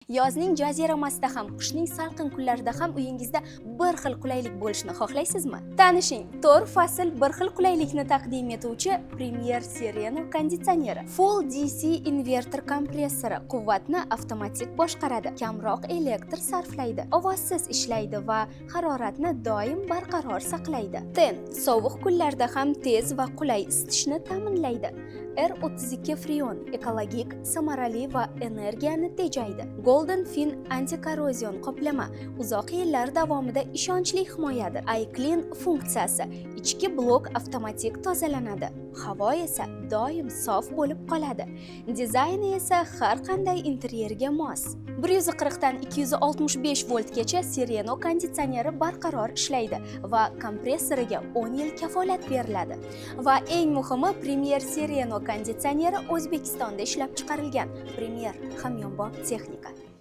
Yozning jaziramasida ham, qishning salqin kunlarida ham uyingizda bir xil qulaylik bo'lishini xohlaysizmi? Tanishing, 4 fasl bir xil qulaylikni taqdim etuvchi Premier Sereno konditsioneri. Full DC inverter kompressori quvvatni avtomatik boshqaradi, kamroq elektr sarflaydi, ovozsiz ishlaydi va haroratni doim barqaror saqlaydi. Ten sovuq kunlarda ham tez va qulay isitishni ta'minlaydi. R32 Freon ekologik, samarali va energiyani tejaydi. Golden Fin antikorrozion qoplama uzoq yillar davomida ishonchli himoyadir. iClean funksiyasi ichki blok avtomatik tozalanadi. Havo esa doim sof bo'lib qoladi. Dizayni esa har qanday interyerga mos. 140 dan 265 voltgacha Sereno konditsioneri barqaror ishlaydi va kompressoriga 10 yil kafolat beriladi. Va eng muhimi, Premier Sereno konditsioneri O'zbekistonda ishlab chiqarilgan. Premier hamyonbop texnika.